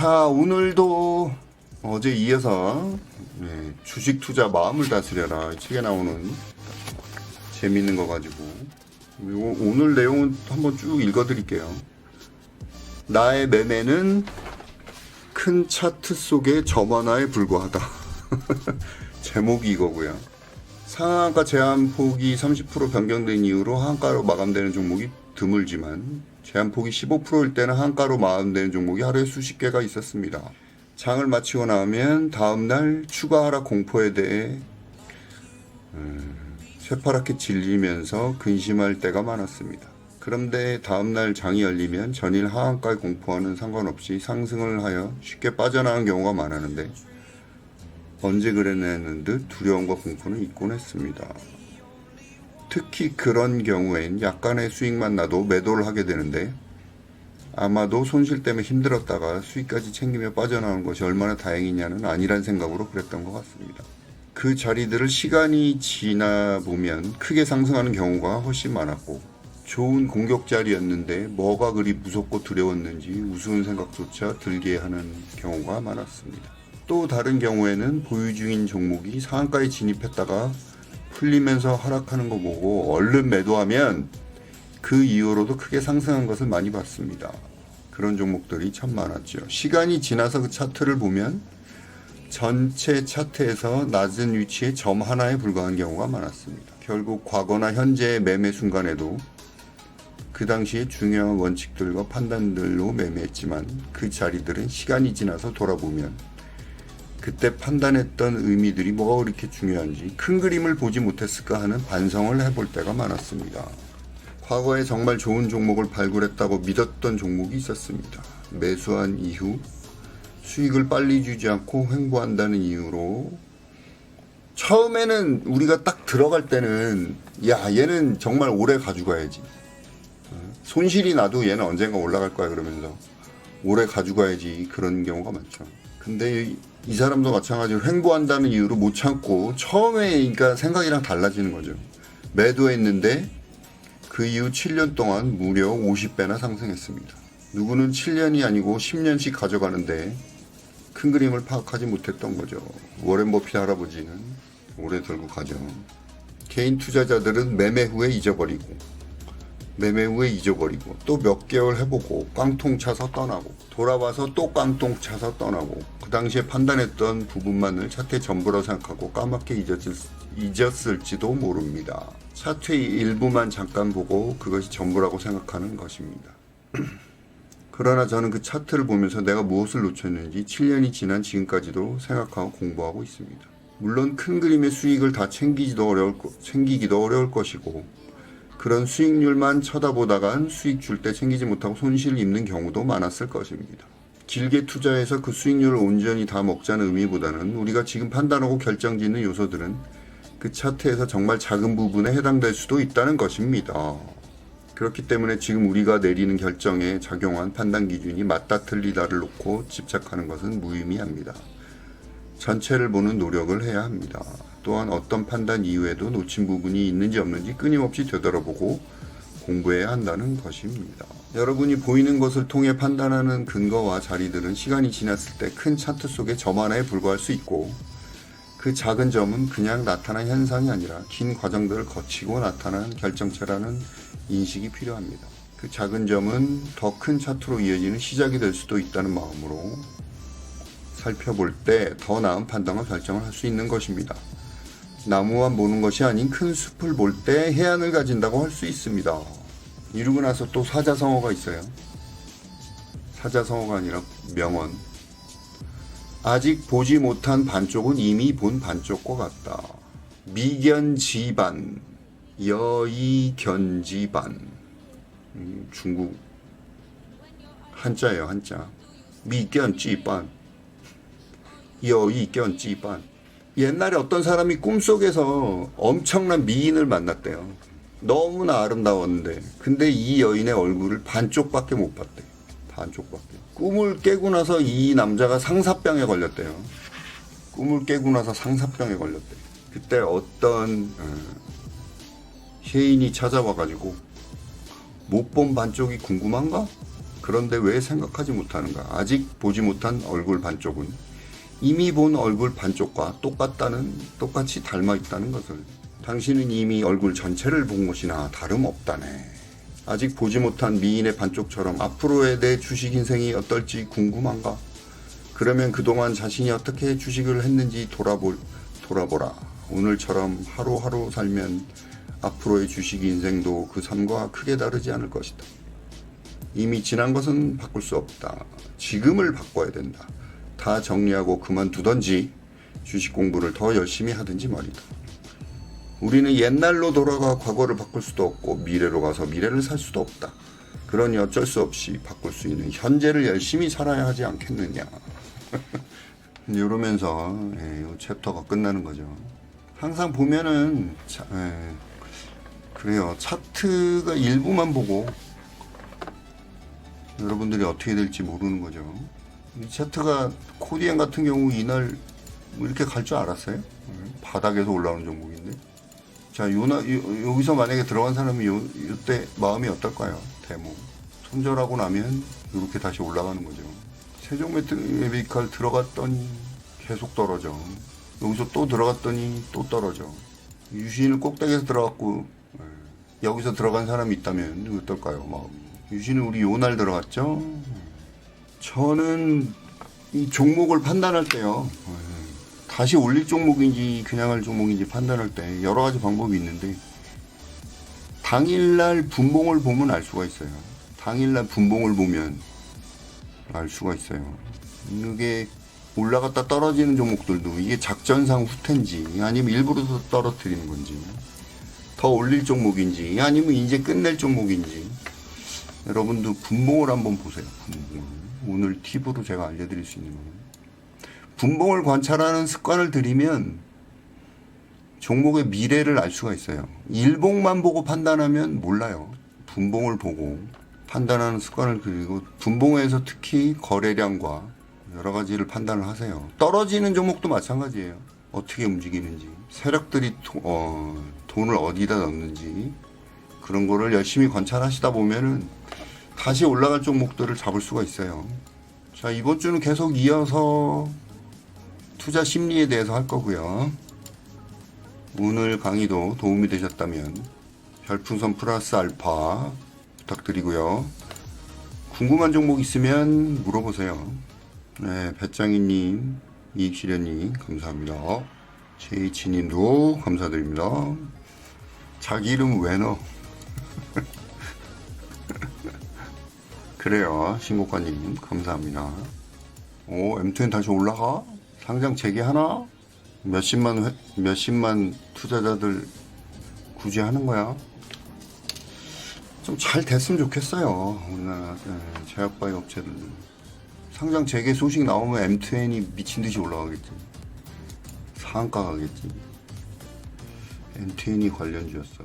자, 오늘도 어제 이어서 주식 투자 마음을 다스려라 이 책에 나오는 재밌는 거 가지고 오늘 내용은 한번 쭉 읽어드릴게요. 나의 매매는 큰 차트 속의 점 하나에 불과하다. 제목이 이거고요. 상한가 제한폭이 30% 변경된 이후로 하한가로 마감되는 종목이 드물지만 제한폭이 15%일 때는 하한가로 마감되는 종목이 하루에 수십 개가 있었습니다. 장을 마치고 나면 다음날 추가 하락 공포에 대해 새파랗게 질리면서 근심할 때가 많았습니다. 그런데 다음날 장이 열리면 전일 하한가의 공포와는 상관없이 상승을 하여 쉽게 빠져나가는 경우가 많았는데 언제 그랬냐는 듯 두려움과 공포는 있곤 했습니다. 특히 그런 경우엔 약간의 수익만 나도 매도를 하게 되는데 아마도 손실 때문에 힘들었다가 수익까지 챙기며 빠져나오는 것이 얼마나 다행이냐는 아니란 생각으로 그랬던 것 같습니다. 그 자리들을 시간이 지나 보면 크게 상승하는 경우가 훨씬 많았고 좋은 공격 자리였는데 뭐가 그리 무섭고 두려웠는지 우스운 생각조차 들게 하는 경우가 많았습니다. 또 다른 경우에는 보유 중인 종목이 상한가에 진입했다가 풀리면서 하락하는 거 보고 얼른 매도하면 그 이후로도 크게 상승한 것을 많이 봤습니다. 그런 종목들이 참 많았죠. 시간이 지나서 그 차트를 보면 전체 차트에서 낮은 위치에 점 하나에 불과한 경우가 많았습니다. 결국 과거나 현재의 매매 순간에도 그 당시에 중요한 원칙들과 판단들로 매매했지만 그 자리들은 시간이 지나서 돌아보면 그때 판단했던 의미들이 뭐가 그렇게 중요한지 큰 그림을 보지 못했을까 하는 반성을 해볼 때가 많았습니다. 과거에 정말 좋은 종목을 발굴했다고 믿었던 종목이 있었습니다. 매수한 이후 수익을 빨리 주지 않고 횡보한다는 이유로 처음에는 우리가 딱 들어갈 때는 야 얘는 정말 오래 가져가야지, 손실이 나도 얘는 언젠가 올라갈 거야 그러면서 오래 가져가야지 그런 경우가 많죠. 근데 이 사람도 마찬가지로 횡보한다는 이유로 못 참고 처음에 그러니까 생각이랑 달라지는 거죠. 매도했는데 그 이후 7년 동안 무려 50배나 상승했습니다. 누구는 7년이 아니고 10년씩 가져가는데 큰 그림을 파악하지 못했던 거죠. 워렌 버핏 할아버지는 오래 들고 가죠. 개인 투자자들은 매매 후에 잊어버리고 또 몇 개월 해보고 깡통 차서 떠나고 돌아와서 또 깡통 차서 떠나고 그 당시에 판단했던 부분만을 차트의 전부라고 생각하고 까맣게 잊었을지도 모릅니다. 차트의 일부만 잠깐 보고 그것이 전부라고 생각하는 것입니다. 그러나 저는 그 차트를 보면서 내가 무엇을 놓쳤는지 7년이 지난 지금까지도 생각하고 공부하고 있습니다. 물론 큰 그림의 수익을 다 챙기기도 어려울 것이고 그런 수익률만 쳐다보다간 수익 줄 때 챙기지 못하고 손실을 입는 경우도 많았을 것입니다. 길게 투자해서 그 수익률을 온전히 다 먹자는 의미보다는 우리가 지금 판단하고 결정짓는 요소들은 그 차트에서 정말 작은 부분에 해당될 수도 있다는 것입니다. 그렇기 때문에 지금 우리가 내리는 결정에 작용한 판단 기준이 맞다 틀리다를 놓고 집착하는 것은 무의미합니다. 전체를 보는 노력을 해야 합니다. 또한 어떤 판단 이후에도 놓친 부분이 있는지 없는지 끊임없이 되돌아보고 공부해야 한다는 것입니다. 여러분이 보이는 것을 통해 판단하는 근거와 자리들은 시간이 지났을 때 큰 차트 속의 점 하나에 불과할 수 있고 그 작은 점은 그냥 나타난 현상이 아니라 긴 과정들을 거치고 나타난 결정체라는 인식이 필요합니다. 그 작은 점은 더 큰 차트로 이어지는 시작이 될 수도 있다는 마음으로 살펴볼 때 더 나은 판단과 결정을 할 수 있는 것입니다. 나무만 보는 것이 아닌 큰 숲을 볼 때 해안을 가진다고 할 수 있습니다. 이러고 나서 또 사자성어가 있어요. 사자성어가 아니라 명언. 아직 보지 못한 반쪽은 이미 본 반쪽과 같다. 미견지반, 여의견지반. 중국 한자예요, 한자. 미견지반, 여의견지반. 옛날에 어떤 사람이 꿈속에서 엄청난 미인을 만났대요. 너무나 아름다웠는데 근데 이 여인의 얼굴을 반쪽밖에 못 봤대. 반쪽밖에. 꿈을 깨고 나서 이 남자가 상사병에 걸렸대요. 꿈을 깨고 나서 상사병에 걸렸대. 그때 어떤 혜인이 찾아와가지고 못 본 반쪽이 궁금한가? 그런데 왜 생각하지 못하는가? 아직 보지 못한 얼굴 반쪽은 이미 본 얼굴 반쪽과 똑같이 닮아 있다는 것을. 당신은 이미 얼굴 전체를 본 것이나 다름없다네. 아직 보지 못한 미인의 반쪽처럼 앞으로의 내 주식 인생이 어떨지 궁금한가? 그러면 그동안 자신이 어떻게 주식을 했는지 돌아보라. 오늘처럼 하루하루 살면 앞으로의 주식 인생도 그 삶과 크게 다르지 않을 것이다. 이미 지난 것은 바꿀 수 없다. 지금을 바꿔야 된다. 다 정리하고 그만두던지 주식 공부를 더 열심히 하든지 말이다. 우리는 옛날로 돌아가 과거를 바꿀 수도 없고 미래로 가서 미래를 살 수도 없다. 그러니 어쩔 수 없이 바꿀 수 있는 현재를 열심히 살아야 하지 않겠느냐. 이러면서 이 챕터가 끝나는 거죠. 항상 보면은 그래요. 차트가 일부만 보고 여러분들이 어떻게 될지 모르는 거죠. 이 차트가 코디안 같은 경우 이날 뭐 이렇게 갈 줄 알았어요? 바닥에서 올라오는 종목인데. 자, 여기서 만약에 들어간 사람이 이때 마음이 어떨까요? 대모. 손절하고 나면 이렇게 다시 올라가는 거죠. 세종 메디칼 들어갔더니 계속 떨어져. 여기서 또 들어갔더니 또 떨어져. 유신은 꼭대기에서 들어갔고 여기서 들어간 사람이 있다면 어떨까요? 마음이. 유신은 우리 요날 들어갔죠. 저는 이 종목을 판단할 때요. 다시 올릴 종목인지 그냥 할 종목인지 판단할 때 여러 가지 방법이 있는데 당일날 분봉을 보면 알 수가 있어요. 당일날 분봉을 보면 알 수가 있어요. 이게 올라갔다 떨어지는 종목들도 이게 작전상 후퇴인지 아니면 일부러 떨어뜨리는 건지 더 올릴 종목인지 아니면 이제 끝낼 종목인지 여러분도 분봉을 한번 보세요. 분봉을. 오늘 팁으로 제가 알려드릴 수 있는 거는 분봉을 관찰하는 습관을 들이면 종목의 미래를 알 수가 있어요. 일봉만 보고 판단하면 몰라요. 분봉을 보고 판단하는 습관을 들이고 분봉에서 특히 거래량과 여러 가지를 판단을 하세요. 떨어지는 종목도 마찬가지예요. 어떻게 움직이는지 세력들이 돈을 어디다 넣는지 그런 거를 열심히 관찰하시다 보면은 다시 올라갈 종목들을 잡을 수가 있어요. 자, 이번 주는 계속 이어서 투자 심리에 대해서 할 거고요. 오늘 강의도 도움이 되셨다면 별풍선 플러스 알파 부탁드리고요. 궁금한 종목 있으면 물어보세요. 네, 배짱이님, 이익실현님 감사합니다. 제이치님도 감사드립니다. 자기 이름 왜 넣어? 그래요, 신고가님 감사합니다. 오, M2N 다시 올라가? 상장 재개하나? 몇십만 투자자들 굳이 하는 거야? 좀 잘 됐으면 좋겠어요. 우리나라 제약바이오 업체들. 상장 재개 소식 나오면 M2N이 미친 듯이 올라가겠지. 상한가 가겠지. M2N이 관련주였어.